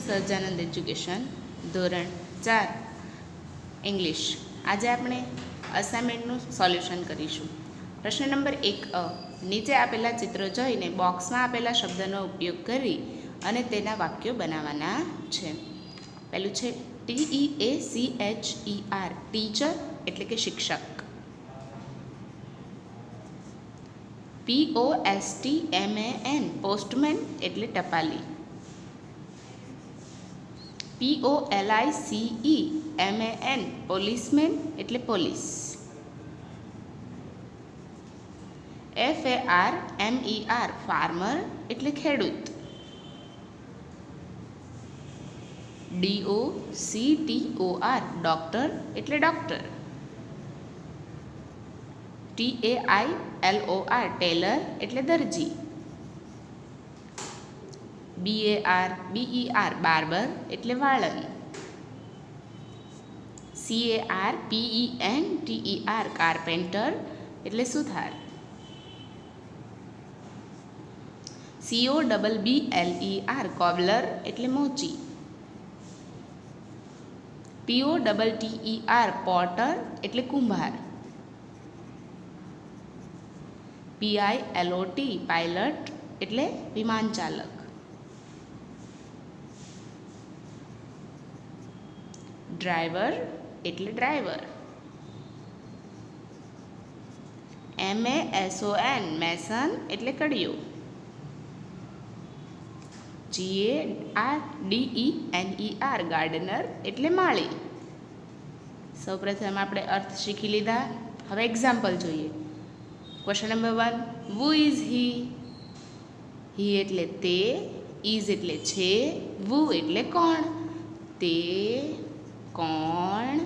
Sahajanand education ધોરણ 4 English. આજે આપણે અસાઇનમેન્ટનું સોલ્યુશન કરીશું. પ્રશ્ન નંબર 1 નીચે આપેલા ચિત્રો જોઈને બોક્સમાં આપેલા શબ્દનો ઉપયોગ કરી અને તેના વાક્યો બનાવવાના છે. પહેલું છે TEACHER ટીચર એટલે કે શિક્ષક. POSTMAN પોસ્ટમેન એટલે ટપાલી. POLICEMAN પોલીસમેન એટલે પોલીસ. FARMER ફાર્મર એટલે ખેડૂત. DOCTOR ડૉક્ટર એટલે ડૉક્ટર. TAILOR ટેલર એટલે દરજી. BARBER બાર્બર એટલે વાળંદ. CARPENTER કાર્પેન્ટર એટલે સુથાર. COBBLER કોબલર એટલે મોચી. POTTER પોટર એટલે કુંભાર. PILOT પાયલટ એટલે વિમાન ચાલક. ડ્રાઈવર એટલે ડ્રાઈવર. MASON મેસન એટલે કડિયો. GARDENER ગાર્ડનર એટલે માળી. સૌપ્રથમ આપણે અર્થ શીખી લીધા. હવે એક્ઝામ્પલ જોઈએ. Question number 1 who is he. He એટલે તે, ઇઝ એટલે છે, વુ એટલે કોણ. તે કોણ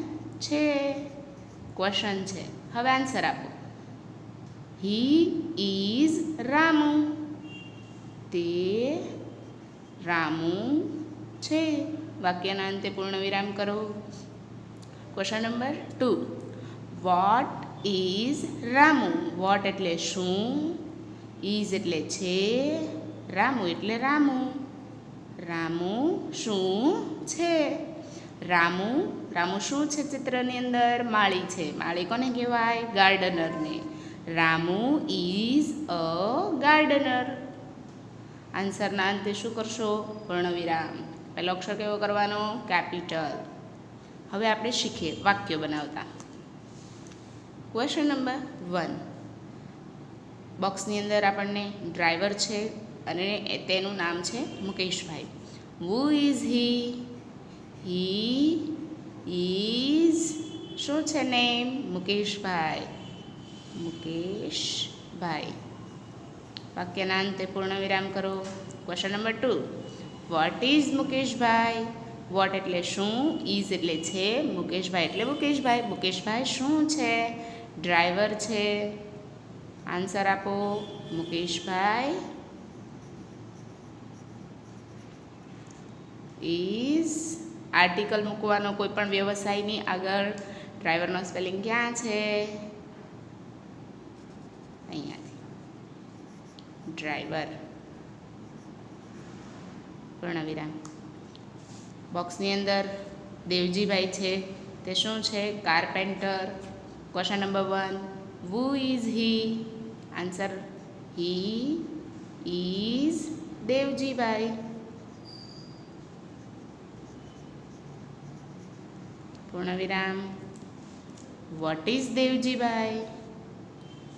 છે? ક્વેશ્ચન છે. હવે આન્સર આપો. He is Ramu. તે રામુ છે. વાક્યના અંતે પૂર્ણ વિરામ કરો. Question number 2 what is Ramu. What એટલે શું, ઇઝ એટલે છે, રામુ એટલે રામુ. રામુ શું છે? રામુ શું છે? ચિત્રની અંદર માળી છે. માળી કોને કહેવાય? ગાર્ડનરને. Ramu is a gardener. આન્સરના અંતે શું કરશો? પૂર્ણ વિરામ. પહેલો અક્ષર કેવો કરવાનો? કેપિટલ. હવે આપણે શીખીએ વાક્યો બનાવતા. ક્વેશ્ચન નંબર 1 બોક્સની અંદર આપણને ડ્રાઈવર છે અને તેનું નામ છે મુકેશભાઈ. વુ ઇઝ હી. હી ઇઝ શું છે નેમ? મુકેશભાઈ. મુકેશભાઈ. વાક્યના અંતે પૂર્ણ વિરામ કરો. Question number 2 what is Mukeshbhai. What એટલે શું, ઇઝ એટલે છે, મુકેશભાઈ એટલે મુકેશભાઈ. મુકેશભાઈ શું છે? ડ્રાઈવર છે. આન્સર આપો. મુકેશભાઈ ઇઝ આર્ટિકલ મૂકવાનો કોઈ પણ વ્યવસાયની આગળ. ડ્રાઈવરનો સ્પેલિંગ ક્યાં છે? અહીંયાથી. ડ્રાઈવર. પૂર્ણ વિરામ. બોક્સની અંદર દેવજીભાઈ છે. તે શું છે? Carpenter. Question number 1 who is he. Answer he is Devjibhai. પૂર્ણ વિરામ. What is Devjibhai.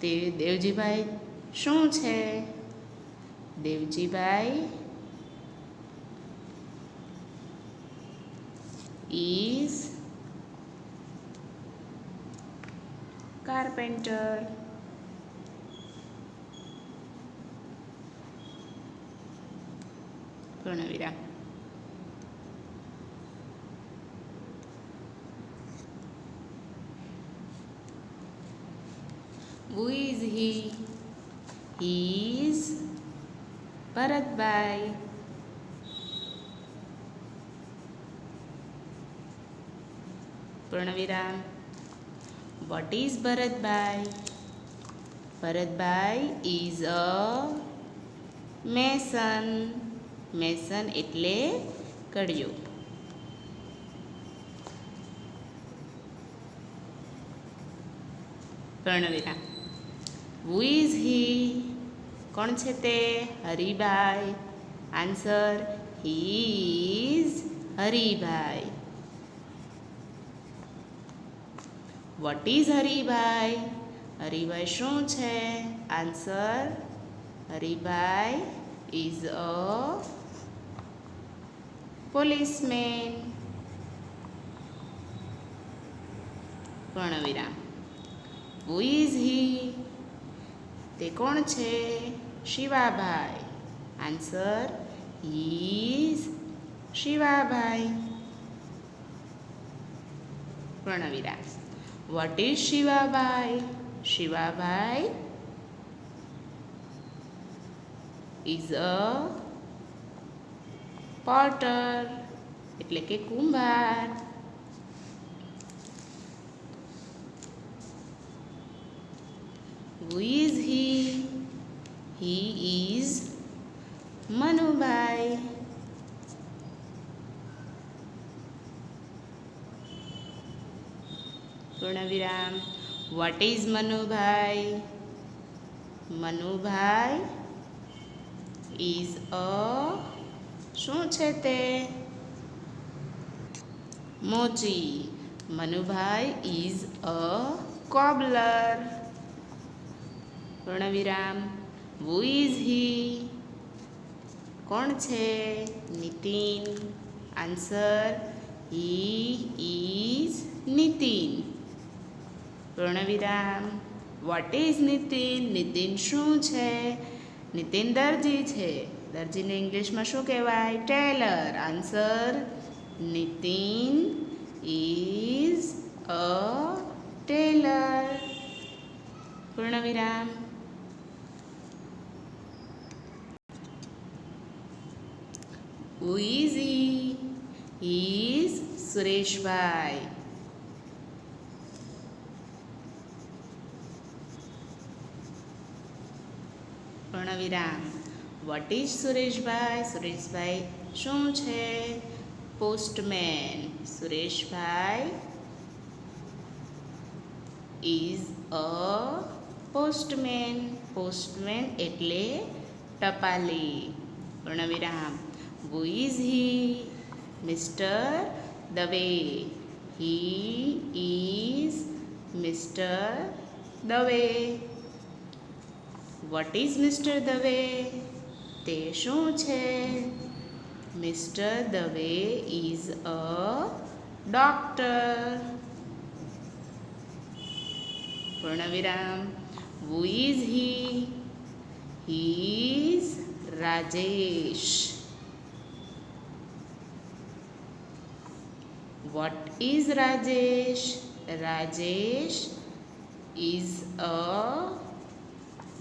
તે દેવજીભાઈ શું છે? Devjibhai is carpenter. પૂર્ણ વિરામ. Who is he? He is Bharatbhai. પૂર્ણ વિરામ. What is Bharatbhai? Bharatbhai is a mason. Mason એટલે કળિયો. પૂર્ણવિરામ. Who is he? કોણ છે તે? Haribhai. Answer he is Haribhai. What is Haribhai? Haribhai શું છે? Answer Haribhai is a policeman. પૂર્ણવિરામ. Who is he? તે કોણ છે? Shivabhai. Answer he is Shivabhai. પૂર્ણવિરામ. What is Shivabhai? Shivabhai is a potter એટલે કે કુંભાર. Who is he? He is Manubhai. પૂર્ણવિરામ. What is Manubhai? Manubhai is અ શું છે તે? મોચી. Manubhai is a cobbler. પૂર્ણવિરામ. Who is he? કોણ છે? Nitin. Answer he is Nitin. પૂર્ણવિરામ. What is Nitin? નીતિન શું છે? નીતિન દરજી છે. દરજીને ઇંગ્લિશમાં શું કહેવાય? Tailor. Answer Nitin is a tailor. પૂર્ણવિરામ. Who is he? He is Sureshbhai. પૂર્ણવિરામ. What is Sureshbhai? સુરેશભાઈ શું છે? Postman. Sureshbhai is a postman. Postman એટલે ટપાલી. પૂર્ણવિરામ. Who is he? Mister Dave. He is mister Dave. What is mister Dave? તે શું છે? Mister Dave is a doctor. પૂર્ણવિરામ. Who is he? He is Rajesh. What is Rajesh? Rajesh is a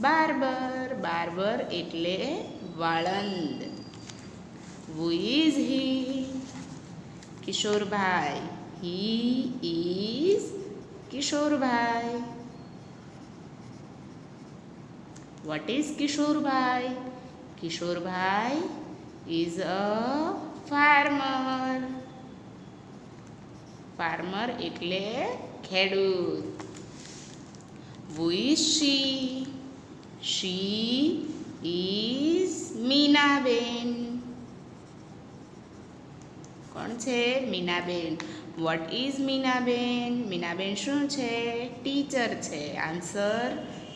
barber. Barber એટલે વાળંદ. Who is he? Kishorbhai. He is Kishorbhai. What is Kishorbhai? Kishorbhai is a farmer. Farmer એટલે ખેડૂત. Who is she? She is Minaben. કોણ છે? Minaben. What is Minaben? Minaben શું છે? Teacher છે. Answer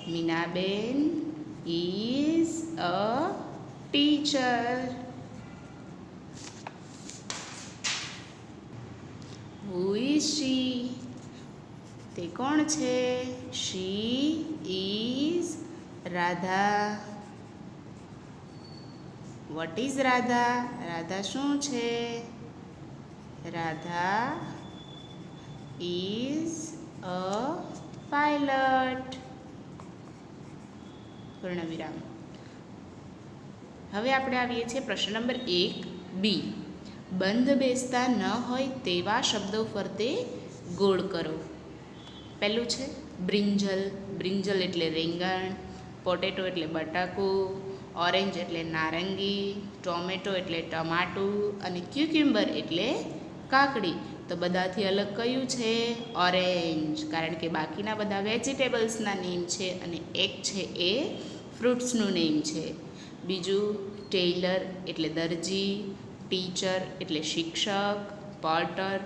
Minaben is a teacher. Who is she? તે કોણ છે? She is Radha. What is Radha? Radha શું છે? Radha is a pilot. પૂર્ણવિરામ. હવે આપણે આવીએ છીએ પ્રશ્ન નંબર 1B. બંધ બેસતા ન હોય તેવા શબ્દો ફરતે ગોળ કરો. પહેલું છે બ્રિંજલ. બ્રિંજલ એટલે રીંગણ. પોટેટો એટલે બટાકું. ઓરેન્જ એટલે નારંગી, ટોમેટો એટલે ટમાટું અને ક્યુક્યુમ્બર એટલે કાકડી. તો બધાથી અલગ કયું છે? ઓરેન્જ, કારણ કે બાકીના બધા વેજીટેબલ્સના નેમ છે અને એક છે એ ફ્રૂટ્સનું નેમ છે. બીજું, ટેલર એટલે દરજી, ટીચર એટલે શિક્ષક, પોટર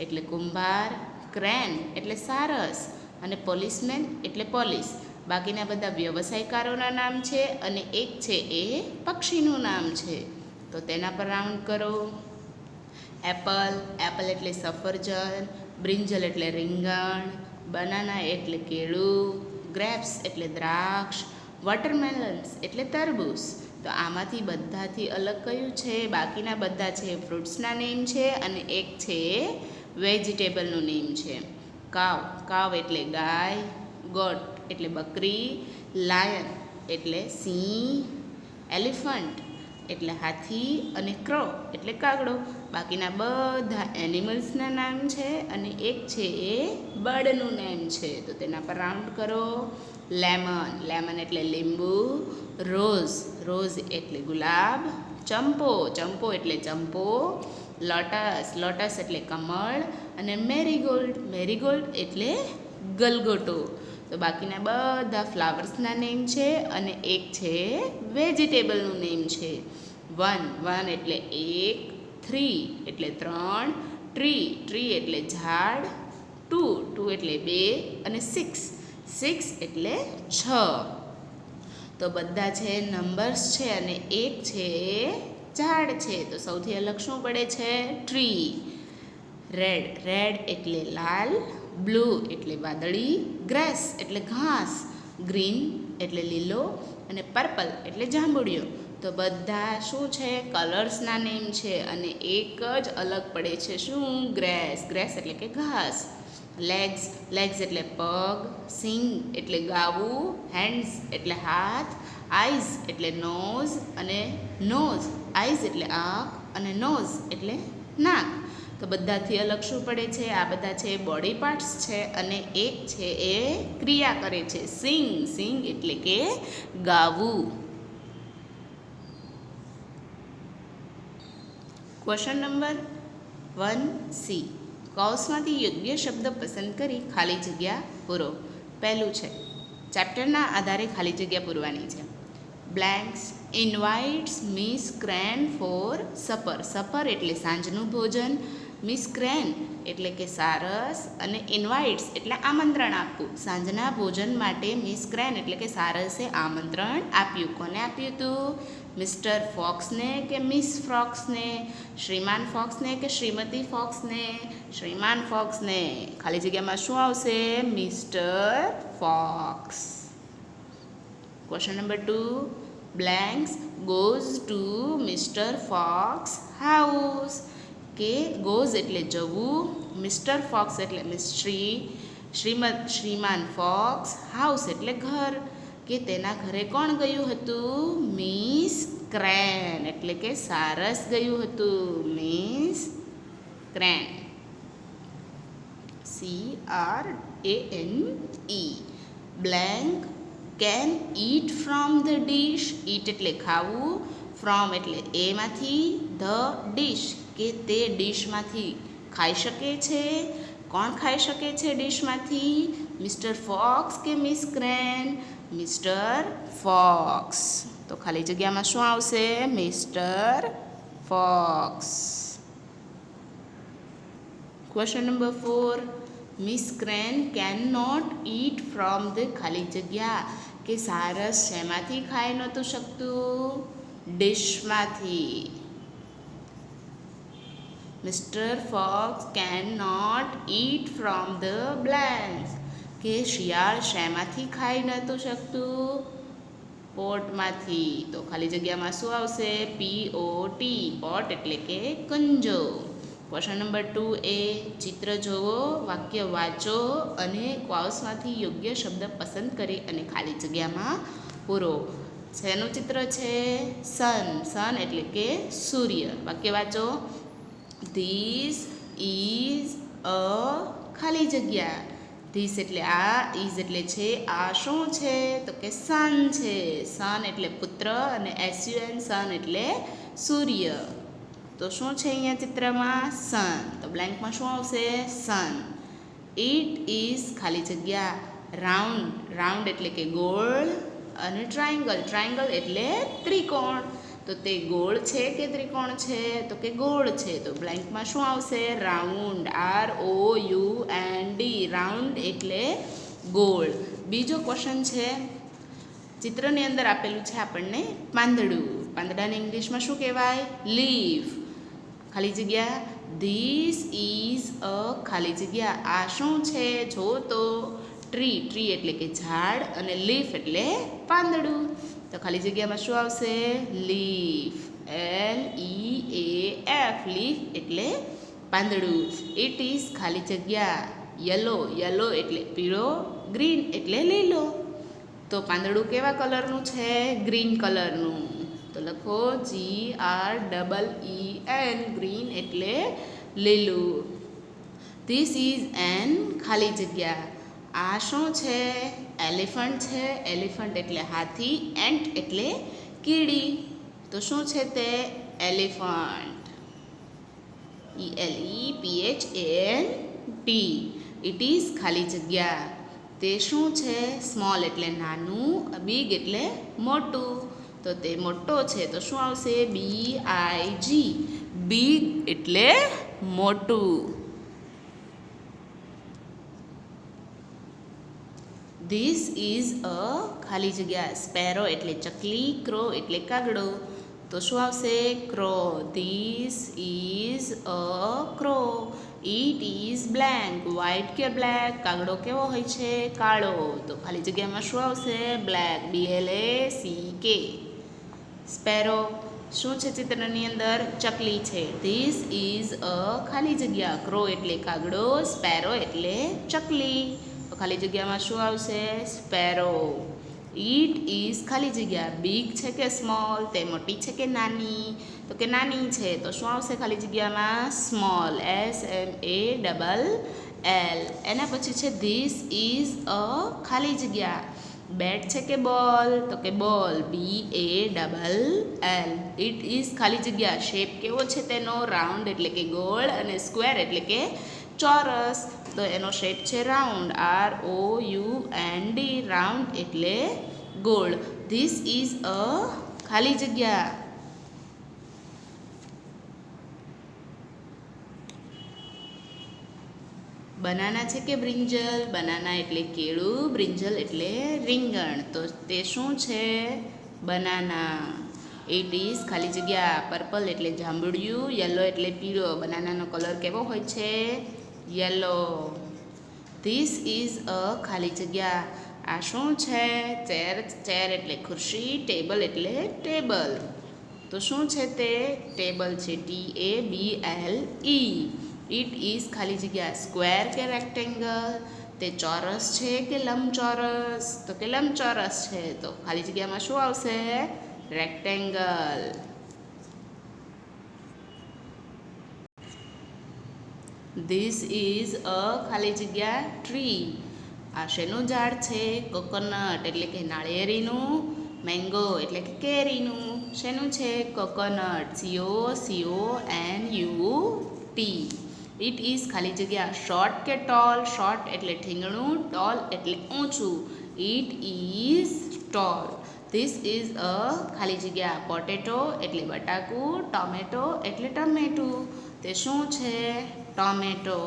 એટલે કુંભાર, ક્રેન એટલે સારસ અને પોલીસમેન એટલે પોલીસ. બાકીના બધા વ્યવસાયકારોના નામ છે અને એક છે એ પક્ષીનું નામ છે. તો તેના પર રાઉન્ડ કરો. એપલ, એપલ એટલે સફરજન, બ્રિંજલ એટલે રીંગણ, બનાના એટલે કેળું, ગ્રેપ્સ એટલે દ્રાક્ષ, વોટરમેલન્સ એટલે તરબૂચ. તો આમાંથી બધાથી અલગ કયું છે? બાકીના બધા છે ફ્રૂટ્સના નેમ છે અને એક છે એ વેજીટેબલનું નેમ છે. કાવ, કાવ એટલે ગાય, ગોટ એટલે બકરી, લાયન એટલે સિંહ, એલિફન્ટ એટલે હાથી અને ક્રો એટલે કાગડો. બાકીના બધા એનિમલ્સના નામ છે અને એક છે એ બર્ડનું નેમ છે. તો તેના પર રાઉન્ડ કરો. લેમન, લેમન એટલે લીંબુ, રોઝ, રોઝ એટલે ગુલાબ, ચંપો, ચંપો એટલે ચંપો, લોટસ, લોટસ એટલે કમળ અને મેરીગોલ્ડ, મેરીગોલ્ડ એટલે ગલગોટો. તો બાકીના બધા ફ્લાવર્સના નેમ છે અને એક છે વેજીટેબલનું નેમ છે. વન, વન એટલે એક, થ્રી એટલે ત્રણ, ટ્રી, ટ્રી એટલે ઝાડ, ટુ, ટુ એટલે બે અને સિક્સ, સિક્સ એટલે 6. તો બધા છે નંબર્સ છે અને એક છે ઝાડ છે. તો સૌથી અલગ શું પડે છે? ટ્રી. રેડ, રેડ એટલે લાલ, બ્લુ એટલે વાદળી, ગ્રાસ એટલે ઘાસ, ગ્રીન એટલે લીલો અને પર્પલ એટલે જાંબુડિયો. તો બધા શું છે? કલર્સના નેમ છે અને એક જ અલગ પડે છે. શું? ગ્રેસ, ગ્રેસ એટલે કે ઘાસ. લેગ્સ, લેગ્સ એટલે પગ, સિંગ એટલે ગાવું, હેન્ડ્સ એટલે હાથ, આઈઝ એટલે નોઝ અને નોઝ, આઈઝ એટલે આંખ અને નોઝ એટલે નાક. તો બધાથી અલગ શું પડે છે? આ બધા છે બોડી પાર્ટ્સ છે અને એક છે એ ક્રિયા કરે છે. સિંગ, સિંગ એટલે કે ગાવું. Question number 1C. કૌંસમાંથી યોગ્ય શબ્દ પસંદ કરી ખાલી જગ્યા પૂરો. પહેલું છે, ચેપ્ટરના આધારે ખાલી જગ્યા પૂરવાની છે. Blanks invites Miss Crane for supper. Supper એટલે સાંજનું ભોજન, મિસ ક્રેન એટલે કે સારસ અને ઇન્વાઇટ્સ એટલે આમંત્રણ આપવું. સાંજના ભોજન માટે મિસ ક્રેન એટલે કે સારસે આમંત્રણ આપ્યું. કોને આપ્યું હતું? મિસ્ટર ફોક્સને કે મિસ ફોક્સને, શ્રીમાન ફોક્સને કે શ્રીમતી ફોક્સને, શ્રીમાન ફોક્સને. ખાલી જગ્યામાં શું આવશે? Mister focus. Question number 2. Blanks goes to Mister Fox house. કે ગોઝ એટલે જવું, મિસ્ટર ફોક્સ એટલે મિસ્ટ્રી, શ્રીમાન ફોક્સ હાઉસ એટલે ઘર. કે તેના ઘરે કોણ ગયું હતું? મિસ ક્રેન એટલે કે સારસ ગયું હતું. Miss crane. CRANE. Blank can eat from the dish. Eat એટલે ખાવું, ફ્રોમ એટલે એમાંથી, ધ ડીશ કે તે ડીશમાંથી ખાઈ શકે છે. કોણ ખાઈ શકે છે ડીશમાંથી? મિસ્ટર ફોક્સ કે મિસ ક્રેન? Mister fox. તો ખાલી જગ્યામાં શું આવશે? Mister focus. Question number 4. Miss crane can not eat from the ખાલી જગ્યા. કે સારસ શેમાંથી ખાઈ નહોતું શકતું? ડીશમાંથી. Mister fox can not eat from the blank. કે શિયાળ શેમાંથી ખાઈ નહોતું શકતું? પોટમાંથી. તો ખાલી જગ્યામાં શું આવશે? POT. પોટ એટલે કે કંજો. Question number 2A. ચિત્ર જોવો, વાક્ય વાંચો અને કૌંસમાંથી યોગ્ય શબ્દ પસંદ કરી અને ખાલી જગ્યામાં પૂરો. શેનું ચિત્ર છે? સન. સન એટલે કે સૂર્ય. વાક્ય વાંચો. This is a ખાલી જગ્યા. ધીસ એટલે આ, ઇઝ એટલે છે. આ શું છે? તો કે સન છે. સન એટલે પુત્ર અને SUN સન એટલે સૂર્ય. તો શું છે અહીંયા ચિત્રમાં? સન. તો બ્લેન્કમાં શું આવશે? સન. ઇટ ઇઝ ખાલી જગ્યા રાઉન્ડ. રાઉન્ડ એટલે કે ગોળ અને ટ્રાયંગલ. ટ્રાયંગલ એટલે ત્રિકોણ. તો તે ગોળ છે કે ત્રિકોણ છે? તો કે ગોળ છે. તો બ્લેન્કમાં શું આવશે? રાઉન્ડ. ROUND. રાઉન્ડ એટલે ગોળ. બીજો ક્વેશ્ચન છે, ચિત્રની અંદર આપેલું છે આપણને પાંદડું. પાંદડાને ઇંગ્લિશમાં શું કહેવાય? લીફ. ખાલી જગ્યા ધીસ ઇઝ અ ખાલી જગ્યા. આ શું છે? જો તો ટ્રી. ટ્રી એટલે કે ઝાડ અને લીફ એટલે પાંદડું. તો ખાલી જગ્યામાં શું આવશે? લીફ. LEAF. લીફ એટલે પાંદડું. ઇટ ઇઝ ખાલી જગ્યા યલો. યલો એટલે પીળો. ગ્રીન એટલે લીલો. તો પાંદડું કેવા કલરનું છે? ગ્રીન કલરનું. તો લખો GREEN. ગ્રીન એટલે લીલું. ધીસ ઇઝ એન ખાલી જગ્યા. આ શું છે? એલિફન્ટ છે. એલિફન્ટ એટલે હાથી. એન્ટ એટલે કીડી. તો શું છે તે? એલિફન્ટ. ELEPHANT. ઇટ ઇઝ ખાલી જગ્યા. તે શું છે? સ્મોલ એટલે નાનું. બિગ એટલે મોટું. તો તે મોટો છે. તો શું આવશે? BIG. બિગ એટલે મોટું. ધીસ ઇઝ અ ખાલી જગ્યા સ્પેરો એટલે ચકલી. ક્રો એટલે કાગડો. તો શું આવશે? Crow. This is a crow. It is blank. White કે બ્લેક? કાગડો કેવો હોય છે? કાળો. તો ખાલી જગ્યામાં શું આવશે? બ્લેક. BLACK. સ્પેરો શું છે ચિત્રની અંદર? ચકલી છે. ધીસ ઇઝ અ ખાલી જગ્યા ક્રો એટલે કાગડો. સ્પેરો એટલે ચકલી. તો ખાલી જગ્યામાં શું આવશે? સ્પેરો. ઇટ ઇઝ ખાલી જગ્યા બિગ છે કે સ્મોલ? તે મોટી છે કે નાની? તો કે નાની છે. તો શું આવશે ખાલી જગ્યામાં? સ્મોલ. SMALL. એના પછી છે ધીસ ઇઝ અ ખાલી જગ્યા બેટ છે કે બોલ? તો કે બોલ. BALL. ઇટ ઇઝ ખાલી જગ્યા શેપ કેવો છે તેનો? રાઉન્ડ એટલે કે ગોળ અને સ્ક્વેર એટલે કે ચોરસ. તો એનો શેપ છે રાઉન્ડ. ROUND. રાઉન્ડ એટલે ગોળ. ધીસ ઇઝ અ ખાલી જગ્યા બનાના છે કે બ્રિંજલ? બનાના એટલે કેળું. બ્રિંજલ એટલે રીંગણ. તો તે શું છે? બનાના. ઇટ ઇઝ ખાલી જગ્યા પર્પલ એટલે જાંબુડિયું. યલો એટલે પીળો. બનાનાનો કલર કેવો હોય છે? યલો. ધીસ ઇઝ અ ખાલી જગ્યા આ શું છે? ચેર. ચેર એટલે ખુરશી. ટેબલ એટલે ટેબલ. તો શું છે તે? ટેબલ છે. TABLE. ઇટ ઇઝ ખાલી જગ્યા સ્ક્વેર કે રેક્ટેંગલ? તે ચોરસ છે કે લંબચોરસ? તો કે લંબચોરસ છે. તો ખાલી જગ્યામાં શું આવશે? રેક્ટેંગલ. ધીસ ઇઝ અ ખાલી જગ્યા ટ્રી. આ શેનું ઝાડ છે? કોકોનટ એટલે કે નાળિયેરીનું. મેંગો એટલે કે કેરીનું. શેનું છે? કોકોનટ. COCONUT. ઇટ ઇઝ ખાલી જગ્યા શોર્ટ કે ટોલ? શોર્ટ એટલે ઠીંગણું. ટોલ એટલે ઊંચું. It is tall. This is a ખાલી જગ્યા પોટેટો એટલે બટાકું. ટોમેટો એટલે ટમેટું. તે શું છે? ટોમેટો.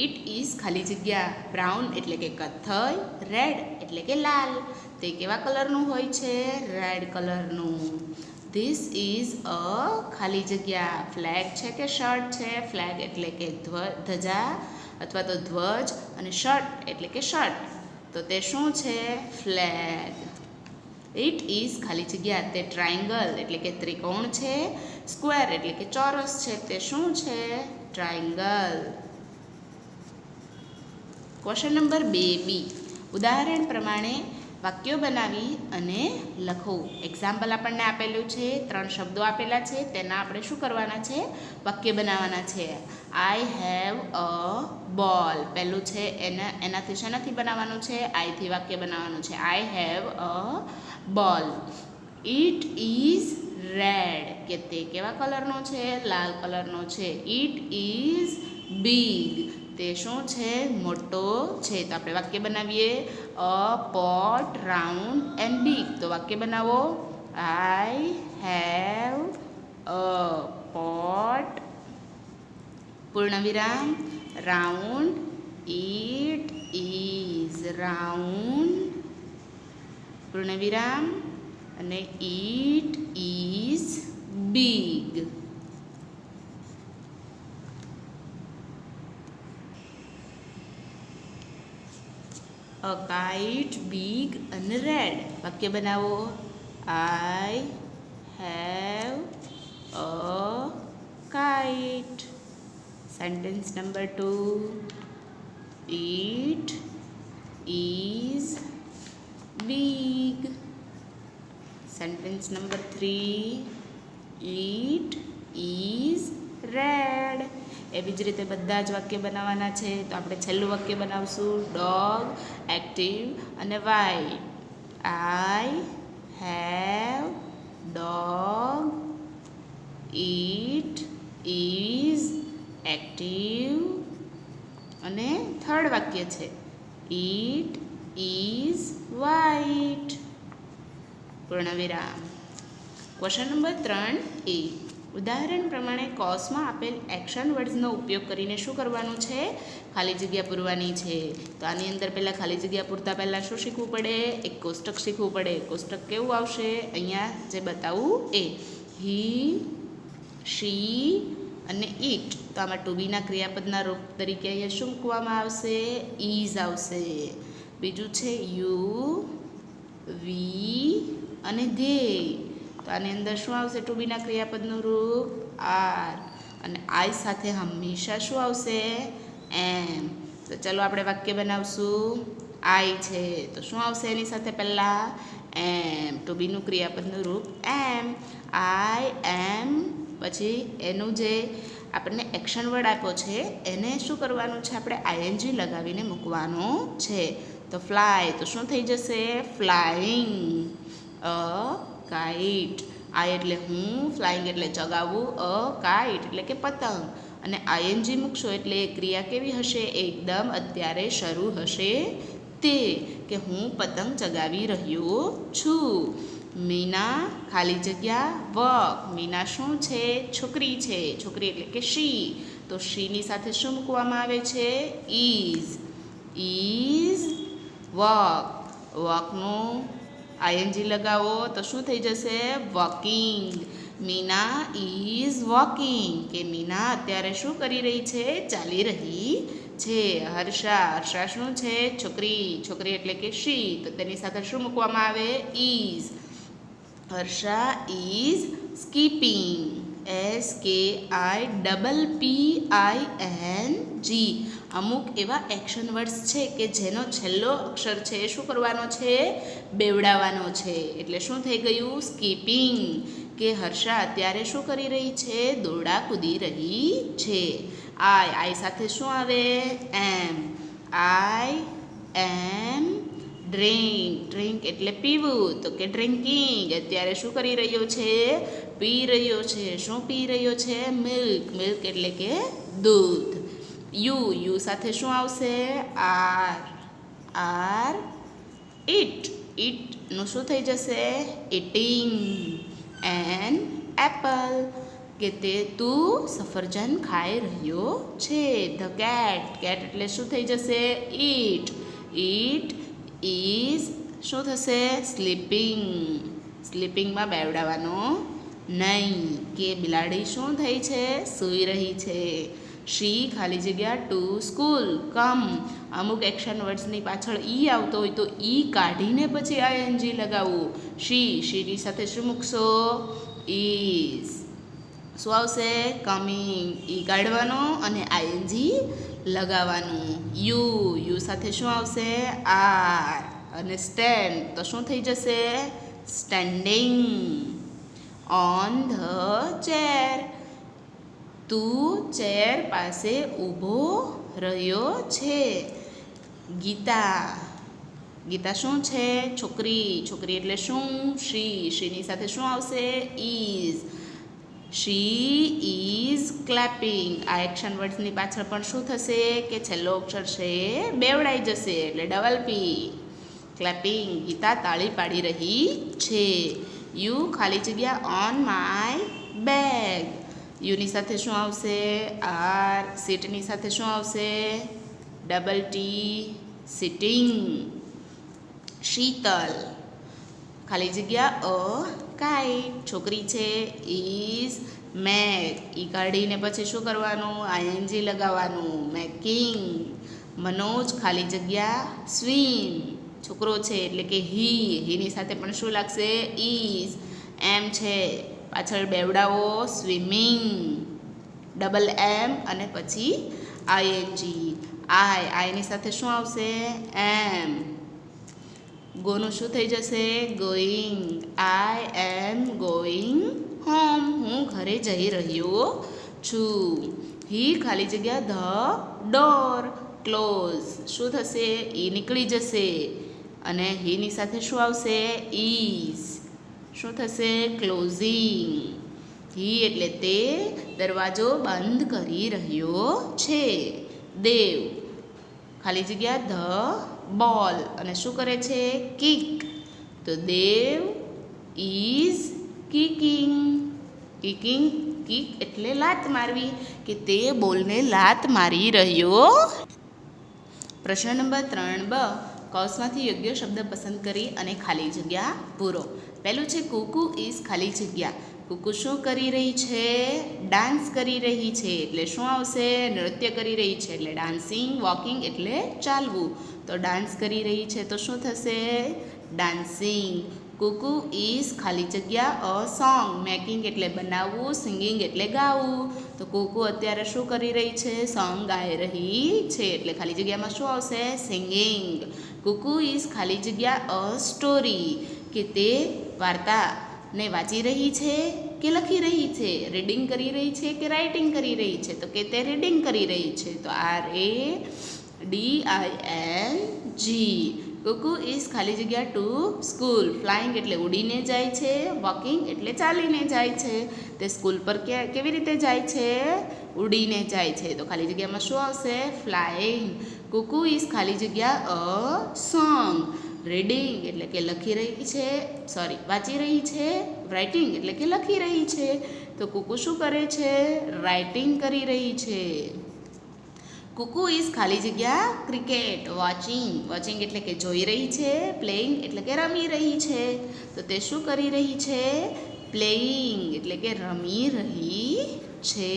ઇટ ઇઝ ખાલી જગ્યા બ્રાઉન એટલે કે કથ્થઈ. રેડ એટલે કે લાલ. તે કેવા કલરનું હોય છે? રેડ કલરનું. ધીસ ઇઝ અ ખાલી જગ્યા ફ્લેગ છે કે શર્ટ છે? ફ્લેગ એટલે કે ધજા અથવા તો ધ્વજ અને શર્ટ એટલે કે શર્ટ. તો તે શું છે? ફ્લેગ. ઇટ ઇઝ ખાલી જગ્યા તે ટ્રાયંગલ એટલે કે ત્રિકોણ છે. સ્ક્વેર એટલે કે ચોરસ છે. તે શું છે? ટ્રાયંગલ. Question number 2B. ઉદાહરણ પ્રમાણે વાક્યો બનાવી અને લખો. એક્ઝામ્પલ આપણને આપેલું છે, 3 શબ્દો આપેલા છે, તેના આપણે શું કરવાના છે? વાક્ય બનાવવાના છે. આઈ હેવ અ બોલ પહેલું છે, એનાથી શેનાથી બનાવવાનું છે? આઈથી વાક્ય બનાવવાનું છે. આઈ હેવ અ બોલ. ઇટ ઇઝ રેડ કે તે કેવા કલરનો છે? લાલ કલરનો છે. ઇટ ઇઝ બિગ તે શું છે? મોટો છે. તો આપણે વાક્ય બનાવીએ. A pot round and big. તો વાક્ય બનાવો. આઈ હેવ અ પોટ પૂર્ણવિરામ રાઉન્ડ. ઇટ ઇઝ રાઉન્ડ પૂર્ણવિરામ અને it is big. A kite big and red. વાક્ય બનાવો. I have a kite. Sentence number 2. It is big. Sentence number 3. It is red. એવી જ રીતે બધા જ વાક્ય બનાવવાના છે. તો આપણે છેલ્લું વાક્ય બનાવશું. ડોગ એક્ટિવ અને white. I have dog. It is active અને થર્ડ વાક્ય છે ઇટ ઇઝ વાઇટ પૂર્ણવિરામ. Question number 3A. ઉદાહરણ પ્રમાણે કોષમાં આપેલ એક્શન વર્ડ્સનો ઉપયોગ કરીને શું કરવાનું છે? ખાલી જગ્યા પૂરવાની છે. તો આની અંદર પહેલાં ખાલી જગ્યા પૂરતા પહેલાં શું શીખવું પડે? એક કોષ્ટક શીખવું પડે. કોષ્ટક કેવું આવશે? અહીંયા જે બતાવું એ. હી, શી અને ઇટ. તો આમાં ટુ બીના ક્રિયાપદના રૂપ તરીકે અહીંયા શું મૂકવામાં આવશે? ઇઝ આવશે. બીજું છે યુ, વી અને ધેય. તો આની અંદર શું આવશે? ટુ બીના ક્રિયાપદનું રૂપ આર. અને આઈ સાથે હંમેશા શું આવશે? એમ. તો ચલો આપણે વાક્ય બનાવશું. આઈ છે તો શું આવશે એની સાથે પહેલાં? એમ. ટુ બીનું ક્રિયાપદનું રૂપ એમ. આઈ એમ. પછી એનું જે આપણને એક્શન વર્ડ આપ્યો છે એને શું કરવાનું છે? આપણે આઈએનજી લગાવીને મૂકવાનું છે. તો ફ્લાય તો શું થઈ જશે? ફ્લાઇંગ. A kite. આઈ એટલે હું, ફ્લાઇંગ એટલે ચગાવવું, અ કાઇટ એટલે કે પતંગ. અને આઈએનજી મૂકશો એટલે એ ક્રિયા કેવી હશે? એકદમ અત્યારે શરૂ હશે તે, કે હું પતંગ ચગાવી રહ્યો છું. મીના ખાલી જગ્યા વોક. મીના શું છે? છોકરી છે. છોકરી એટલે કે શી. તો શીની સાથે શું મૂકવામાં આવે છે? ઇઝ. Is walk. વોકનું આઈએનજી લગાવો તો શું થઈ જશે? વોકિંગ. મીના ઇઝ વોકિંગ કે મીના અત્યારે શું કરી રહી છે? ચાલી રહી છે. હર્ષા. હર્ષા શું છે? છોકરી. છોકરી એટલે કે શી. તો તેની સાથે શું મૂકવામાં આવે? Is. Harsha is skipping. SKIPPING. અમુક એવા એક્શન વર્ડ્સ છે કે જેનો છેલ્લો અક્ષર છે એ શું કરવાનો છે? બેવડાવવાનો છે. એટલે શું થઈ ગયું? સ્કીપિંગ. કે હર્ષા અત્યારે શું કરી રહી છે? દોરડા કૂદી રહી છે. આઈ સાથે શું આવે? એમ. આઈ એમ ડ્રિંક. ડ્રિંક એટલે પીવું. તો કે ડ્રિંકિંગ. અત્યારે શું કરી રહ્યો છે? પી રહ્યો છે. શું પી રહ્યો છે? મિલ્ક. મિલ્ક એટલે કે દૂધ. યુ સાથે શું આવશે? આર. R it. ઇટનું શું થઈ જશે? Eating an apple. કે તે તું સફરજન ખાઈ રહ્યો છે. The cat. કેટ એટલે શું થઈ જશે? ઇટ. ઇટ ઇઝ શું થશે? સ્લીપિંગ. સ્લીપિંગમાં બેવડાવવાનો નહીં. કે બિલાડી શું થઈ છે? સૂઈ રહી છે. શી ખાલી જગ્યા ટુ સ્કૂલ કમ. અમુક એક્શન વર્ડ્સની પાછળ ઈ આવતો હોય તો ઈ કાઢીને પછી આઈએનજી લગાવવું. શીની સાથે શું મૂકશો? ઇઝ. શું આવશે? કમિંગ. ઈ કાઢવાનો અને આઈએનજી લગાવવાનું. યુ સાથે શું આવશે? આર. અને સ્ટેન્ડ તો શું થઈ જશે? સ્ટેન્ડિંગ. ઓન ધ ચેર, તું ચેર પાસે ઊભો રહ્યો છે. ગીતા, ગીતા શું છે? છોકરી. છોકરી એટલે શું? શીની સાથે શું આવશે? ઇઝ. She is clapping. આ એક્શન વર્ડ્સની પાછળ પણ શું થશે કે છેલ્લો અક્ષર છે બેવડાઈ જશે એટલે ડબલ પી. ક્લેપિંગ. ગીતા તાળી પાડી રહી છે. યુ ખાલી જગ્યા ઓન માય બેગ. યુની સાથે શું આવશે? આર. સીટની સાથે શું આવશે? Double T. સિટિંગ. શીતલ ખાલી જગ્યા અ કાઈટ. છોકરી છે ઇઝ મેક. ઈ કાઢીને પછી શું કરવાનું? આઈએનજી લગાવવાનું. મેકિંગ. મનોજ ખાલી જગ્યા સ્વિમ. છોકરો છે એટલે કે હીની સાથે પણ શું લાગશે? ઇઝ. એમ છે પાછળ બેવડાવો સ્વિમિંગ. ડબલ એમ અને પછી આઈએનજી. આઈની સાથે શું આવશે? એમ. ગોનું શું થઈ જશે? Going. I am going home. હું ઘરે જઈ રહ્યો છું. હી ખાલી જગ્યા ધ ડોર. ક્લોઝ. શું થશે? ઈ નીકળી જશે અને હીની સાથે શું આવશે? ઇઝ. શું થશે? ક્લોઝિંગ. હી એટલે તે દરવાજો બંધ કરી રહ્યો છે. દેવ ખાલી જગ્યા ધ બોલ અને શું કરે છે? કિક. તો દેવ ઇઝ કિકિંગ. કિકિંગ. કિક એટલે લાત મારવી, કે તે બોલને લાત મારી રહ્યો. પ્રશ્ન નંબર 3 બ. કૌંસમાંથી યોગ્ય શબ્દ પસંદ કરી અને ખાલી જગ્યા પૂરો. પહેલું છે કુકુ ઇઝ ખાલી જગ્યા. કુકુ શું કરી રહી છે? ડાન્સ કરી રહી છે એટલે શું આવશે? નૃત્ય કરી રહી છે એટલે ડાન્સિંગ. વોકિંગ એટલે ચાલવું, તો ડાન્સ કરી રહી છે તો શું થશે? ડાન્સિંગ. કુકુ ઇઝ ખાલી જગ્યા અ સોંગ. મેકિંગ એટલે બનાવવું, સિંગિંગ એટલે ગાવું, તો કુકુ અત્યારે શું કરી રહી છે? સોંગ ગાઈ રહી છે એટલે ખાલી જગ્યામાં શું આવશે? સિંગિંગ. કુકુ ઇઝ ખાલી જગ્યા અ સ્ટોરી, કે તે વાર્તાને વાંચી રહી છે કે લખી રહી છે? રીડિંગ કરી રહી છે કે રાઇટિંગ કરી રહી છે? તો કે તે રીડિંગ કરી રહી છે, તો RADING. કુકુ ઇઝ ખાલી જગ્યા ટુ સ્કૂલ. ફ્લાઇંગ એટલે ઉડીને જાય છે. વોકિંગ એટલે ચાલીને જાય છે. તે સ્કૂલ પર કેવી રીતે જાય છે? ઉડીને જાય છે, તો ખાલી જગ્યામાં શું આવશે? ફ્લાઇંગ. કુકુ ઇઝ ખાલી જગ્યા અ સોંગ. રીડિંગ એટલે કે લખી રહી છે, વાંચી રહી છે. રાઇટિંગ એટલે કે લખી રહી છે, તો કુકુ શું કરે છે? રાઇટિંગ કરી રહી છે. કુકુ ઇઝ ખાલી જગ્યા ક્રિકેટ. વોચિંગ એટલે કે જોઈ રહી છે. પ્લેઇંગ એટલે કે રમી રહી છે, તો તે શું કરી રહી છે? પ્લેઇંગ એટલે કે રમી રહી છે.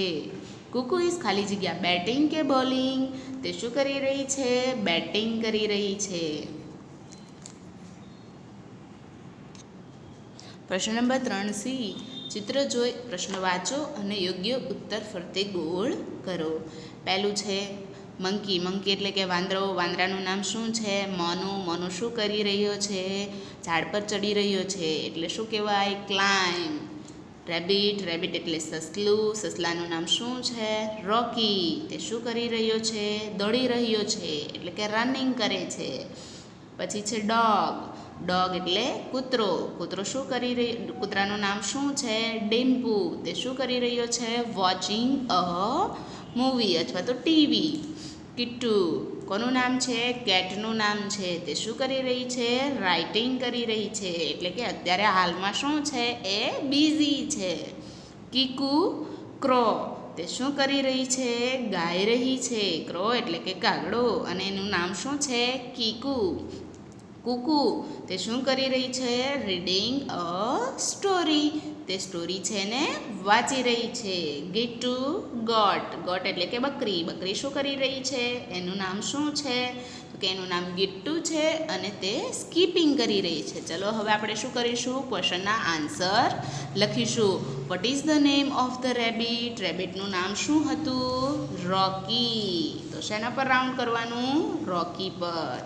કુકુ ઇઝ ખાલી જગ્યા બેટિંગ કે બોલિંગ. તે શું કરી રહી છે? બેટિંગ કરી રહી છે. પ્રશ્ન નંબર 3C. ચિત્ર જોઈ પ્રશ્ન વાંચો અને યોગ્ય ઉત્તર ફરતે ગોળ કરો. પહેલું છે મંકી. મંકી એટલે કે વાંદરો. વાંદરાનું નામ શું છે? મોનુ શું કરી રહ્યો છે? ઝાડ પર ચડી રહ્યો છે એટલે શું કહેવાય? ક્લાઇમ્બ. રેબિટ એટલે સસલું. સસલાનું નામ શું છે? રોકી. તે શું કરી રહ્યો છે? દોડી રહ્યો છે એટલે કે રનિંગ કરે છે. પછી છે ડોગ એટલે કૂતરો શું કરી રહ્યો? કૂતરાનું નામ શું છે? ડિમ્પુ. તે શું કરી રહ્યો છે? વોચિંગ અ મૂવી અથવા તો ટીવી. કિટ્ટુ કોનું નામ છે? કેટનું નામ છે. તે શું કરી રહી છે? રાઇટિંગ કરી રહી છે એટલે કે અત્યારે હાલમાં શું છે? એ બિઝી છે. કીકુ ક્રો. તે શું કરી રહી છે? ગાઈ રહી છે. ક્રો એટલે કે કાગડો અને એનું નામ શું છે? કીકુ. કુકુ તે શું કરી રહી છે? Reading a story. તે સ્ટોરી છે ને વાંચી રહી છે. ગીટુ ગોટ એટલે કે બકરી શું કરી રહી છે? એનું નામ શું છે? તો કે એનું નામ ગીટ્ટુ છે અને તે સ્કીપિંગ કરી રહી છે. ચલો હવે આપણે શું કરીશું? ક્વેશ્ચનના આન્સર લખીશું. What is the name of the rabbit? રેબિટનું નામ શું હતું? રોકી. તો શેના પર રાઉન્ડ કરવાનું? રોકી પર.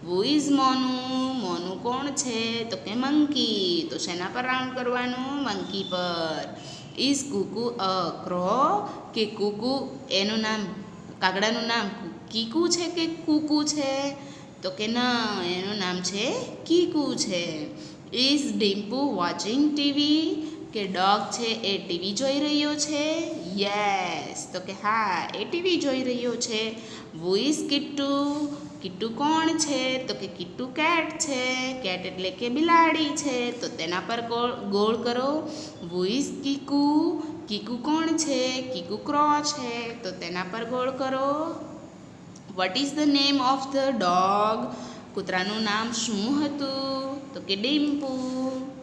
હુ ઇઝ મોનુ, મોનુ કોણ છે? તો કે મંકી. તો શેના પર રાઉન્ડ કરવાનું? મંકી પર. ઇઝ કુકુ અ ક્રો, કે કુકુ એનું નામ કાગડાનું નામ કીકુ છે કે કુકુ છે? તો કે ના, એનું નામ છે કીકુ છે. ઇઝ ડિમ્પુ વોચિંગ ટીવી, કે ડોગ છે એ ટીવી જોઈ રહ્યો છે? યસ, તો કે હા, એ ટીવી જોઈ રહ્યો છે. હુ ઇઝ કિટ્ટુ, કિટ્ટુ કોણ છે? તો કે કિટ્ટુ કેટ છે. કેટ એટલે કે બિલાડી છે. તો તેના પર ગોળ કરો. હુ ઇઝ કીકુ, કીકુ કોણ છે? કીકુ ક્રો છે. તો તેના પર ગોળ કરો. What is the name of the dog, કૂતરાનું નામ શું હતું? તો કે ડિમ્પુ.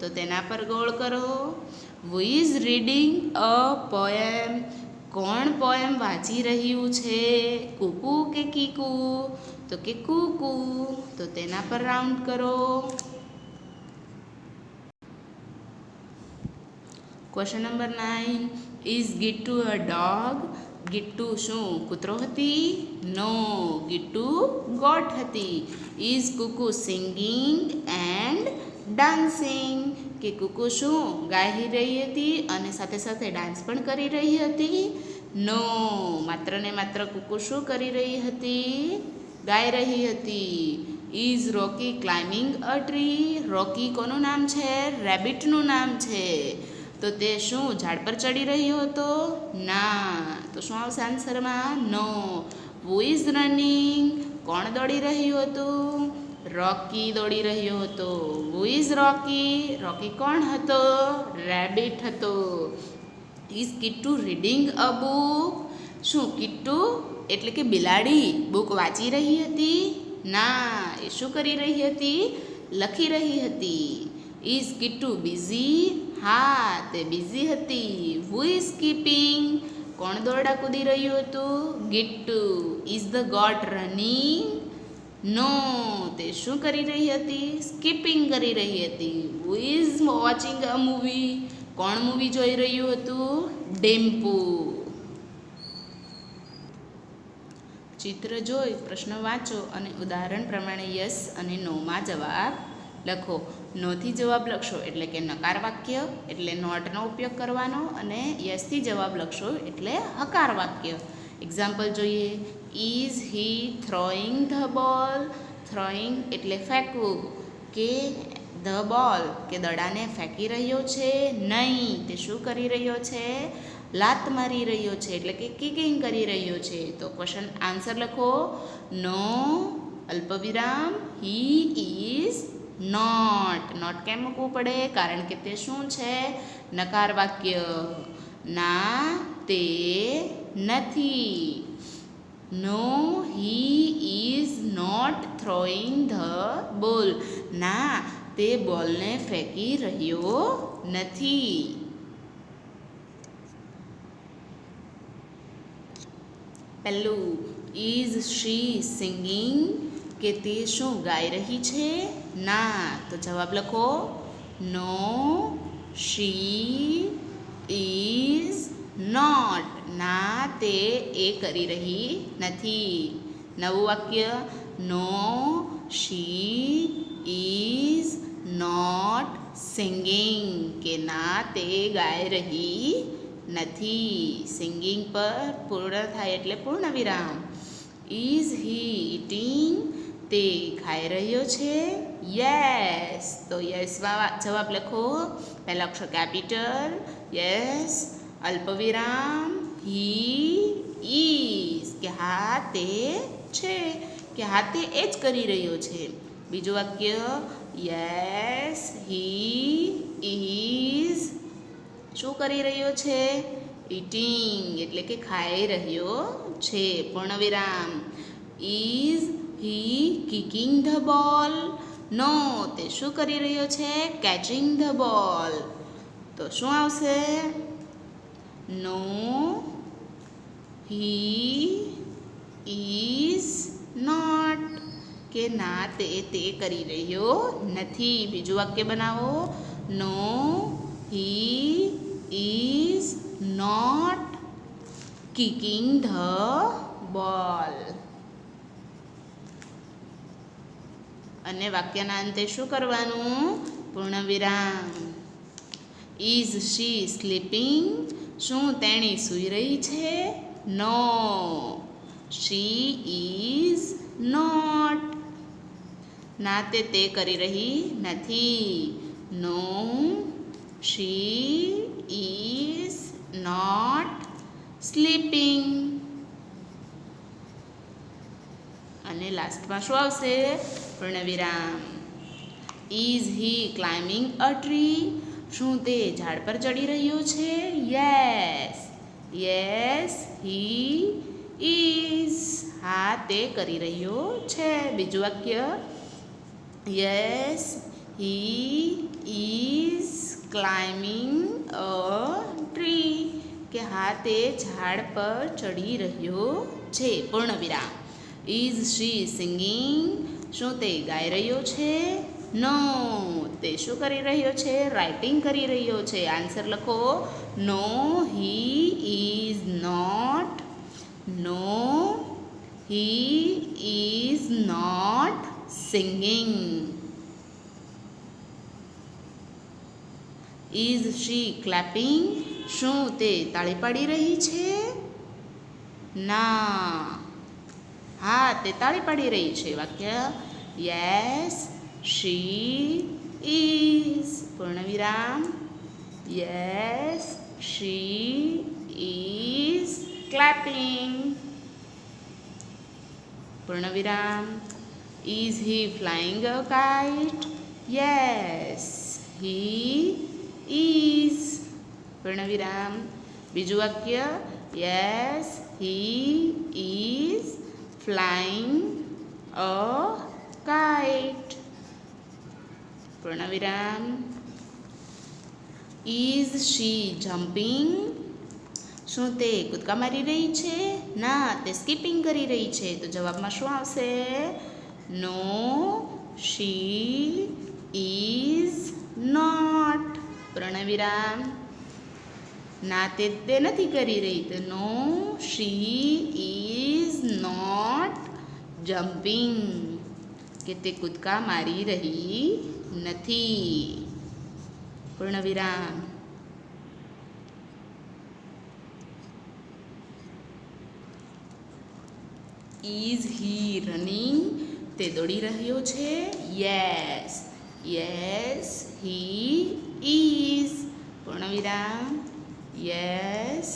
તો તેના પર ગોળ કરો. Who is reading a poem, કોણ પોએમ વાંચી રહ્યું છે? કુકુ કે કીકુ? તો કે કુકુ. તો તેના પર રાઉન્ડ કરો. Question number 9. Is Gittu a dog, Gittu શું કૂતરો હતી? નો, ગિટ્ટુ ગોટ હતી. Is Kuku singing and dancing, કે કુકુ શું ગાઈ રહી હતી અને સાથે સાથે ડાન્સ પણ કરી રહી હતી? નો, માત્ર ને માત્ર કુકુ શું કરી રહી હતી? ગાઈ રહી હતી. Is Rocky climbing a tree, Rocky કોનું નામ છે? રેબિટનું નામ છે. તો તે શું ઝાડ પર ચડી રહ્યો હતો? ના, તો શું આવશે આન્સરમાં? નો. હુ ઇઝ રનિંગ, કોણ દોડી રહ્યું હતું? રોકી દોડી રહ્યો હતો. હુ ઇઝ રોકી, રોકી કોણ હતો? રેબિટ હતો. Is Kittu reading a book, શું કિટ્ટુ એટલે કે બિલાડી બુક વાંચી રહી હતી? ના, એ શું કરી રહી હતી? લખી રહી હતી. ઇઝ કિટ્ટુ બિઝી, હા, તે બિઝી હતી. હુ ઇઝ સ્કીપિંગ, કોણ દોરડા કૂદી રહ્યું હતું? Gittu. Is the goat running? No, તે શું કરી રહી હતી? સ્કીપિંગ કરી રહી હતી. Who is watching a movie, કોણ મૂવી જોઈ રહ્યું હતું? ડિમ્પુ. ચિત્ર જોઈ પ્રશ્ન વાંચો અને ઉદાહરણ પ્રમાણે યસ અને નોમાં જવાબ લખો. નોથી જવાબ લખશો એટલે કે નકાર વાક્ય, એટલે નોટનો ઉપયોગ કરવાનો, અને યસથી જવાબ લખશો એટલે હકાર વાક્ય. એક્ઝામ્પલ જોઈએ. ઇઝ હી થ્રોઈંગ ધ બોલ, થ્રોઈંગ એટલે ફેંકવું, કે ધ બોલ કે દડાને ફેંકી રહ્યો છે? નહીં, તે શું કરી રહ્યો છે? લાત મારી રહ્યો છે એટલે કે કિકિંગ કરી રહ્યો છે. તો ક્વેશ્ચન આન્સર લખો. નો અલ્પવિરામ હી ઇઝ નોટ. નોટ કેમ મૂકવું પડે? કારણ કે તે શું છે? નકાર વાક્ય. ના, તે નથી. No he is not throwing the ball, ના, તે બોલને ફેંકી રહ્યો નથી. પહેલું. ઇઝ શી સિંગિંગ, કે તે શું ગાઈ રહી છે? ના, તો જવાબ લખો. નો, શી ઇઝ નોટ, ના, તે એ કરી રહી નથી. નવું વાક્ય. નો, શી ઇઝ નોટ સિંગિંગ, કે ના, તે ગાઈ રહી નથી. સિંગિંગ પર પૂર્ણ થાય એટલે પૂર્ણ વિરામ. ઇઝ હી ઇટિંગ, તે ખાઈ રહ્યો છે? યસ, તો યસમાં જવાબ લખો. પહેલા અક્ષર કેપિટલ, યસ, અલ્પવિરામ, હી ઇઝ, કે હા, તે છે, કે હા, તે એ જ કરી રહ્યો છે. બીજું વાક્ય. યસ, હી ઇઝ શું કરી રહ્યો છે? ઇટિંગ એટલે કે ખાઈ રહ્યો છે. પૂર્ણવિરામ. Is he કિકિંગ the ball? નો, તે શું કરી રહ્યો છે? Catching the ball. તો શું આવશે? નો, હી ઇઝ નોટ, કે ના, તે કરી રહ્યો નથી. બીજું વાક્ય બનાવો. No, he is not kicking the ball. અને વાક્યના અંતે શું કરવાનું? પૂર્ણવિરામ. Is she sleeping? શું તેણી સૂઈ રહી છે? No, she is not. ના, તે કરી રહી નથી. No, she is not sleeping. અને લાસ્ટમાં શું આવશે? પૂર્ણવિરામ. Is he climbing a tree? શું તે ઝાડ પર ચડી રહ્યો છે? Yes, yes he is. હા, તે કરી રહ્યો છે. બીજું વાક્ય, yes he is climbing a tree, કે હા, તે ઝાડ પર ચડી રહ્યો છે. પૂર્ણવિરામ. Is she singing? શું તે ગાઈ રહ્યો છે? નો, તે શું કરી રહ્યો છે? રાઇટિંગ કરી રહ્યો છે. આન્સર લખો. No, he is not. No, he is not singing. Is she clapping? શું તે તાળી પાડી રહી છે? ના, હા, તે તાળી પાડી રહી છે. વાક્ય, યસ શી ઇઝ. પૂર્ણવિરામ. Yes she is clapping. પૂર્ણવિરામ. Is he flying a kite? Yes he is. પૂર્ણવિરામ. બીજું વાક્ય, yes he is flying a kite. પૂર્ણવિરામ. Is she jumping? શું તે કૂદકા મારી રહી છે? ના, તે સ્કીપિંગ કરી રહી છે. તો જવાબમાં શું આવશે? No, she is not. પૂર્ણવિરામ. ના, તે નથી કરી રહી. તો no, she is not jumping, કે તે કૂદકા મારી રહી નથી. પૂર્ણવિરામ. Is he running? તે દોડી રહ્યો છે? Yes, yes he is. પૂર્ણવિરામ. Yes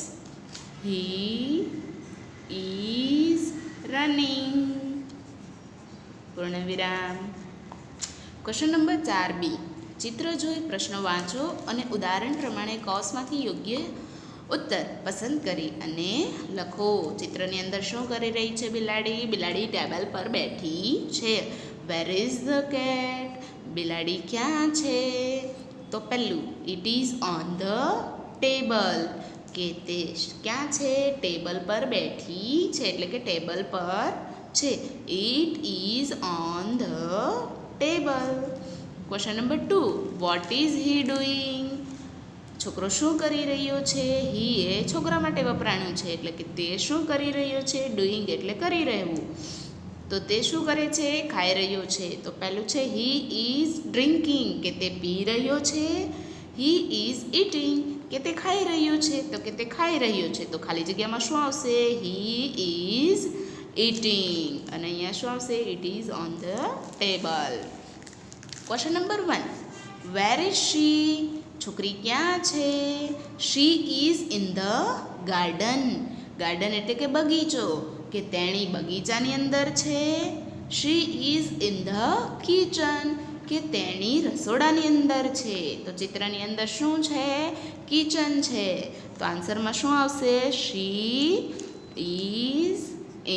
he is running. પૂર્ણવિરામ. Question number 4B. ચિત્ર જોઈ પ્રશ્નો વાંચો અને ઉદાહરણ પ્રમાણે કૌંસમાંથી યોગ્ય ઉત્તર પસંદ કરી અને લખો. ચિત્રની અંદર શું કરી રહી છે બિલાડી? બિલાડી ટેબલ પર બેઠી છે. વેર ઇઝ ધ કેટ? બિલાડી ક્યાં છે? તો પહેલું, it is on the table, કે તે ક્યાં છે? ટેબલ પર બેઠી છે, એટલે કે ટેબલ પર છે. It is on the table. Question number 2. What is he doing? છોકરો શું કરી રહ્યો છે? હી એ છોકરા માટે વપરાણું છે, એટલે કે તે શું કરી રહ્યો છે? ડુઈંગ એટલે કરી રહેવું. તો તે શું કરે છે? ખાઈ રહ્યો છે. તો પહેલું છે હી ઇઝ ડ્રિંકિંગ, કે તે પી રહ્યો છે. હી ઇઝ ઇટિંગ, કે તે ખાઈ રહ્યો છે. તો કે તે ખાઈ રહ્યો છે. તો ખાલી જગ્યામાં શું આવશે? He is eating. અને અહીંયા શું આવશે? It is on the table. Question number 1. Where is she? છોકરી ક્યાં છે? She is in the garden. Garden એટલે કે બગીચો, કે તેણી બગીચાની અંદર છે. She is in the kitchen, કે તેણી રસોડાની અંદર છે. તો ચિત્રની અંદર શું છે? કિચન છે. તો આન્સરમાં શું આવશે? She is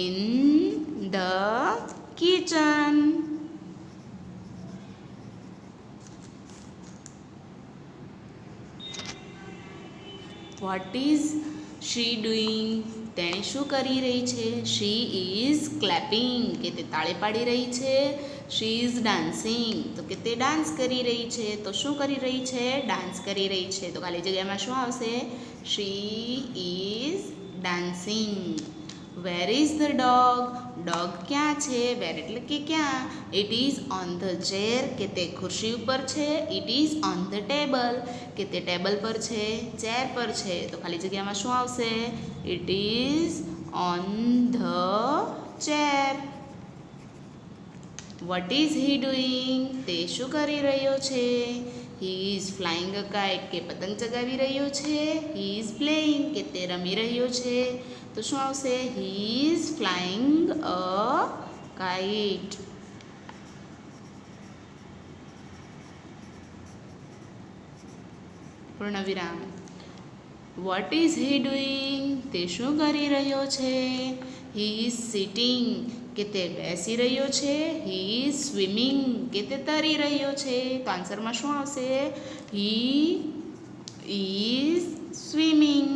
in the kitchen. What is she doing? તેણી શું કરી રહી છે? શી ઇઝ ક્લેપિંગ, કે તે તાળી પાડી રહી છે. શી ઇઝ ડાન્સિંગ, તો કે તે ડાન્સ કરી રહી છે. તો શું કરી રહી છે? ડાન્સ કરી રહી છે. તો ખાલી જગ્યામાં શું આવશે? She is dancing. Where is the dog? Dog ક્યાં છે? વેર એટલે કે ક્યાં? It is on the chair કે તે ખુરશી ઉપર છે. It is on the table કે તે ટેબલ પર છે, ચેર પર છે. તો ખાલી જગ્યામાં શું આવશે? It is on the chair. Vote is he doing? તે શું કરી રહ્યો છે? He is flying a kite કે પતંગ ચગાવી રહ્યો છે. હી ઇઝ પ્લેઇંગ કે તે રમી રહ્યો છે. તો શું આવશે? He is flying a kite. પૂર્ણવિરામ. What is he doing? તે શું કરી રહ્યો છે? હી ઇઝ સિટિંગ કે તે બેસી રહ્યો છે. હી ઇઝ સ્વિમિંગ કે તે તરી રહ્યો છે. તો આન્સરમાં શું આવશે? He is swimming.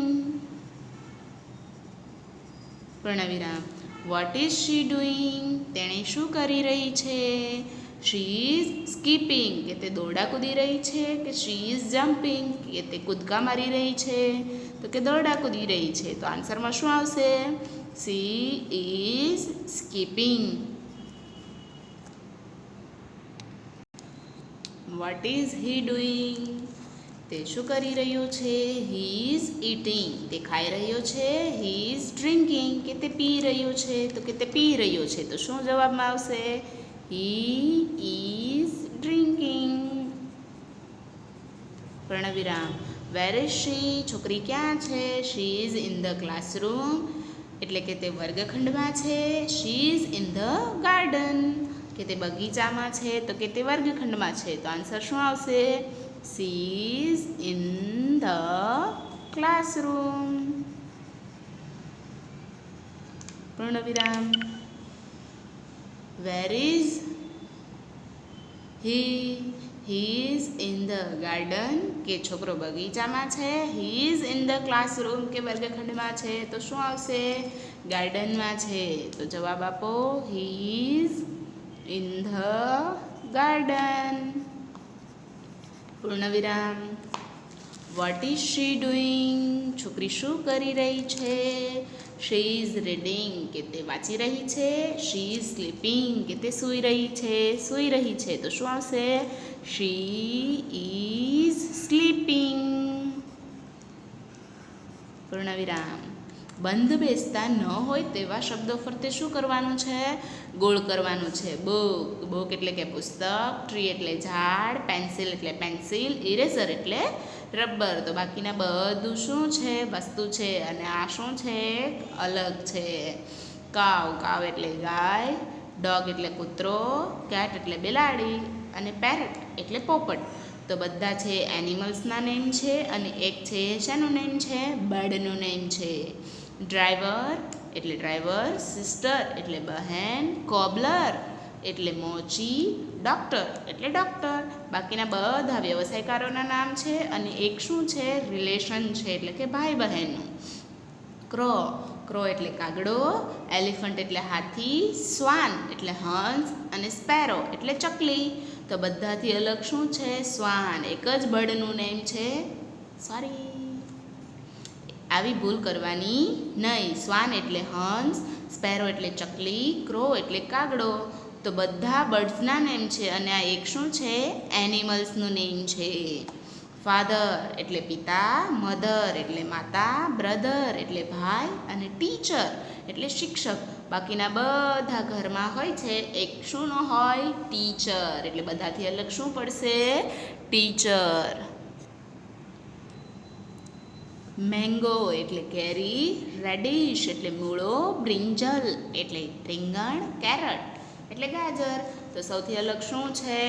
પૂર્ણવિરામ. What is she doing? તેણે શું કરી રહી છે? શી ઇઝ સ્કીપિંગ કે તે દોરડા કૂદી રહી છે. કે શી ઇઝ જમ્પિંગ કે તે કૂદકા મારી રહી છે. તો કે દોરડા કૂદી રહી છે. તો આન્સરમાં શું આવશે? She is skipping. What is he doing? તે શું કરી રહ્યો છે? હી ઇઝ ઇટિંગ તે ખાઈ રહ્યો છે. હી ઇઝ ડ્રિંકિંગ કે તે પી રહ્યો છે. તો કે તે પી રહ્યો છે. તો શું જવાબમાં આવશે? He is drinking. પૂર્ણવિરામ. Where is she? છોકરી ક્યાં છે? She is in the classroom એટલે કે તે વર્ગખંડમાં છે. She is in the garden કે તે બગીચામાં છે. તો કે તે વર્ગખંડમાં છે. તો આન્સર શું આવશે? She is in the classroom. પૂર્ણવિરામ. Where is he? He is in the garden કે છોકરો બગીચામાં છે. He is in the classroom કે વર્ગખંડમાં છે. તો શું આવશે? ગાર્ડનમાં છે. તો જવાબ આપો. He is in the garden. પૂર્ણવિરામ. What is she doing? છોકરી શું કરી રહી છે? શી ઇઝ રીડિંગ કે તે વાંચી રહી છે. શી ઇઝ સ્લીપિંગ કે તે સૂઈ રહી છે. સૂઈ રહી છે. તો શું આવશે? She is sleeping. પૂર્ણવિરામ. બંધ બેસતા ન હોય તેવા શબ્દો ફરતે શું કરવાનું છે? ગોળ કરવાનું છે. બુક બુક એટલે કે પુસ્તક. ટ્રી એટલે ઝાડ. પેન્સિલ એટલે પેન્સિલ. ઇરેઝર એટલે રબર. તો બાકીના બધું શું છે? વસ્તુ છે. અને આ શું છે? અલગ છે. કાવ કાવ એટલે ગાય. ડોગ એટલે કૂતરો. કેટ એટલે બિલાડી. અને પેરેટ એટલે પોપટ. તો બધા છે એનિમલ્સના નેમ છે. અને એક છે શેનું નેમ છે? બર્ડનું નેમ છે. ડ્રાઈવર એટલે ડ્રાઈવર. સિસ્ટર એટલે બહેન. કોબલર એટલે મોચી. ડૉક્ટર એટલે ડૉક્ટર. બાકીના બધા વ્યવસાયકારોના નામ છે. અને એક શું છે? રિલેશન છે એટલે કે ભાઈ બહેનનું. ક્રો ક્રો એટલે કાગડો. એલિફન્ટ એટલે હાથી. સ્વાન એટલે હંસ. અને સ્પેરો એટલે ચકલી. તો બધાથી અલગ શું છે? સ્વાન. એક જ બર્ડનું નેમ છે. સોરી, આવી ભૂલ કરવાની નહીં. સ્વાન એટલે હંસ. સ્પેરો એટલે ચકલી. ક્રો એટલે કાગડો. તો બધા બર્ડ્સના નેમ છે. અને આ એક શું છે? એનિમલ્સનું નેમ છે. ફાધર એટલે પિતા. મધર એટલે માતા. બ્રધર એટલે ભાઈ. અને ટીચર એટલે શિક્ષક. બાકીના બધા ઘરમાં હોય છે. એક શું ન હોય? ટીચર. એટલે બધાથી અલગ શું પડશે? ટીચર. મેંગો એટલે કેરી. રેડિશ એટલે મૂળો. બ્રિંજલ એટલે રીંગણ. કેરટ એટલે ગાજર. તો સૌથી અલગ શું છે?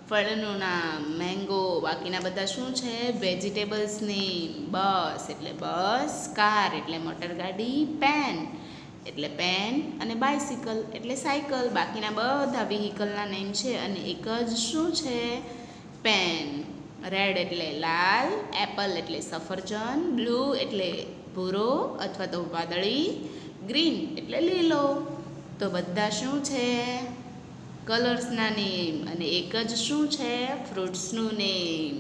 ફળનું નામ મેંગો. બાકીના બધા શું છે? વેજીટેબલ્સની. બસ એટલે બસ. કાર એટલે મોટરગાડી. પેન એટલે પેન. અને બાયસિકલ એટલે સાયકલ. બાકીના બધા વ્હીકલના નેમ છે. અને એક જ શું છે? પેન. રેડ એટલે લાલ. એપલ એટલે સફરજન. બ્લુ એટલે ભૂરો અથવા તો વાદળી. ગ્રીન એટલે લીલો. તો બધા શું છે? કલર્સના નેમ. અને એક જ શું છે? ફ્રૂટ્સનું નેમ.